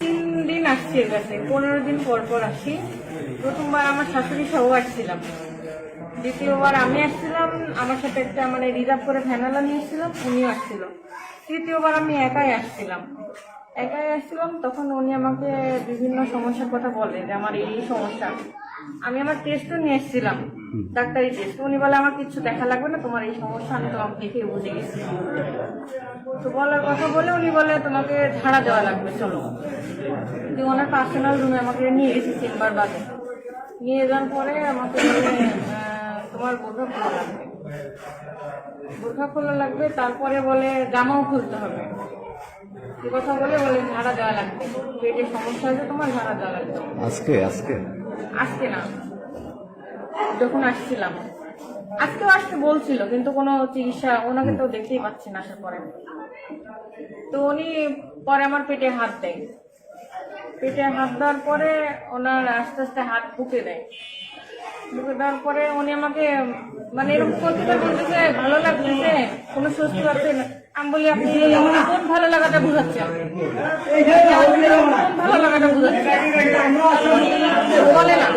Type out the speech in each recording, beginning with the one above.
3 দিন আসছি এর কাছে, 15 দিন পর পর আসি। প্রথমবার আমার শাশুড়ি সহ আসছিলাম, দ্বিতীয়বার আমি আসছিলাম, আমার সাথে একটা মানে রিজার্ভ করে ভ্যানালা নিয়ে এসেছিলাম, উনিও আসছিল। তৃতীয়বার আমি একাই আসছিলাম। তখন উনি আমাকে বিভিন্ন সমস্যার কথা বলে যে আমার এই সমস্যা। আমি আমার টেস্টও নিয়ে এসেছিলাম, ডাক্তারি টেস্ট। উনি বলে আমার কিছু দেখা লাগবে না, তোমার এই সমস্যা আমি তোমাকে দেখে বুঝে গেছি। তো বলার কথা বলে উনি বলে তোমাকে ঝাড়া দেওয়া লাগবে, চলো। কিন্তু ওনার পার্সোনাল রুমে আমাকে নিয়ে গেছি চেম্বার বাদে। নিয়ে যাওয়ার পরে আমাকে বলে তোমার বোরখা খোলা লাগবে, তারপরে বলে জামাও খুলতে হবে। এই কথা বলে ঝাড়া দেওয়া লাগবে, পেটের সমস্যা আছে তোমার, ঝাড়া দেওয়া লাগবে। আজকে না, যখন আসছিলাম আজকেও আসতে বলছিল, কিন্তু কোনো চিকিৎসা ওনাকে তো দেখতেই পাচ্ছি না আসার পরে। তো উনি পরে আমার পেটে হাত দেয়। পেটে হাত দেওয়ার পরে ওনার আস্তে আস্তে হাত বুকে দেয়। বুকে দেওয়ার পরে উনি আমাকে মানে এরকম করতে বলতেছে ভালো লাগতেছে, কোনো স্বস্তি পাচ্ছে না। আমি বলি আপনি কোন ভালো লাগাটা বুঝাচ্ছেন, কোন ভালো লাগাটা বুঝাচ্ছেন বলে না,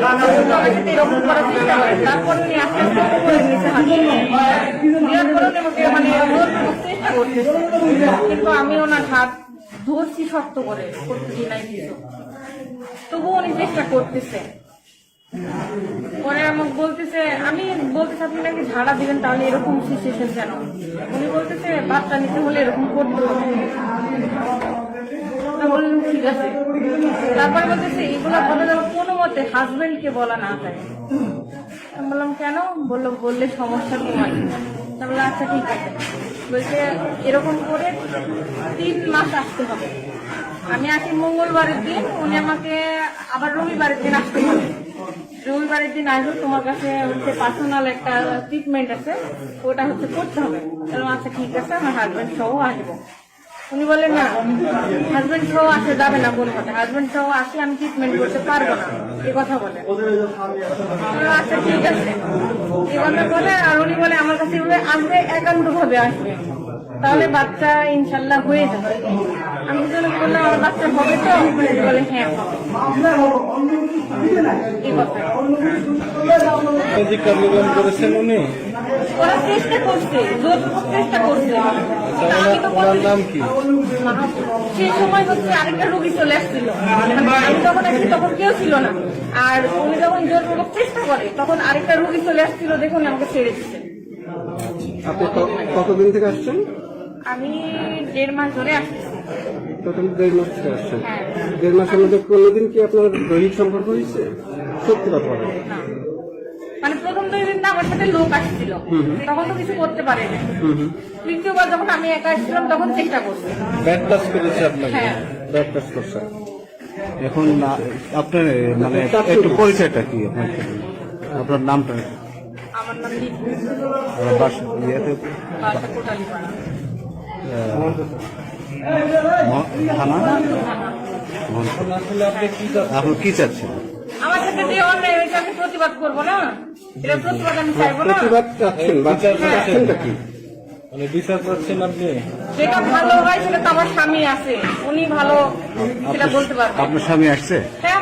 এরকম করার চেষ্টা করে। তারপর উনি আস্তে আস্তে করে নিচে হাত দেওয়ার পরে আমাকে মানে চেষ্টা করতেছে, কিন্তু আমি ওনার হাত ধরছি শক্ত করে, করতেছি নাই কিছু, তবুও উনি চেষ্টা করতেছে। পরে আমাকে বলতেছে, আমি বলতেছি আপনি নাকি ঝাড়া দিবেন, তাহলে এরকম সিচুয়েশন কেন? উনি বলতেছে বাচ্চা নিতে হলে এরকম করতে হবে। বললাম ঠিক আছে। তারপরে বলতেছে এগুলো কথা যেন কোনো মতে হাজবেন্ডকে বলা না যায়। আমি বললাম কেন? বললে সমস্যা তোমার। তাহলে আচ্ছা ঠিক আছে। বলছে এরকম করে 3 মাস আসতে হবে। আমি আসি মঙ্গলবারের দিন, উনি আমাকে আবার রবিবারের দিন আসতে হবে। রবিবারের দিন আসবো, তোমার কাছে হচ্ছে পার্সোনাল একটা ট্রিটমেন্ট আছে, ওটা হচ্ছে করতে হবে। আচ্ছা ঠিক আছে, আমার হাজবেন্ড সহ আসবো। উনি বলেন না, হাজবেন্ড সহ আসে যাবে না, কোনো কথা হাজবেন্ড সহ আসে আমি ট্রিটমেন্ট করতে পারবো না, এ কথা বলে। আচ্ছা ঠিক আছে, এ কথা বলে। আর উনি বলে আমার কাছে আসবে, একান্ত ভাবে আসবে, তাহলে বাচ্চা ইনশাল্লাহ হয়ে যাবে। আমি বললাম আমার বাচ্চা হবে তো? বলে হ্যাঁ হবে। এই কথা করেছেন উনি, ওরা চেষ্টা করছে, জোরপূর্বক চেষ্টা করছে। নাম কি? সেই সময় হচ্ছে আরেকটা রোগী চলে আসছিল, আমি যখন আসছি তখন কেউ ছিল না। আর উনি যখন জোরপূর্বক চেষ্টা করে তখন আরেকটা রোগী চলে আসছিল, দেখুন আমাকে ছেড়ে দিচ্ছে। আপনি কতদিন থেকে আসছেন? আমি 1.5 মাস ধরে আসছি। টোটাল 1.5 মাস থেকে আসছেন। হ্যাঁ। 1.5 মাসের মধ্যে কোনোদিন কি আপনার দৈহিক সম্পর্ক হয়েছে? সত্যি কথা বলেন। না, মানে প্রথম 2 দিন আমার সাথে লোক আসছিল, তখন তো কিছু করতে পারেনি। তৃতীয়বার যখন আমি একা আসছিলাম তখন চেষ্টা করছি। ব্যাড টাচ করেছে আপনাকে? হ্যাঁ, ব্যাড টাচ করছে। এখন আপনার মানে একটু পরিচয়টা কি আপনার নামটা? আমার নাম লিপু, বাসা বাসা কোটালীপাড়া, থানা। আপনি কি চাচ্ছেন? আমার সাথে যে অন্যায় হয়েছে আমি প্রতিবাদ করবো না, এটা প্রতিবাদ আমি চাইবো না। প্রতিবাদ চাচ্ছেন, চাচ্ছেনটা কি? মানে বিচার চাচ্ছেন আপনি? যেটা ভালো হয় সেটা তো আমার স্বামী আছে, উনি ভালো সেটা বলতে পারবেন। আপনার স্বামী আসছে? হ্যাঁ।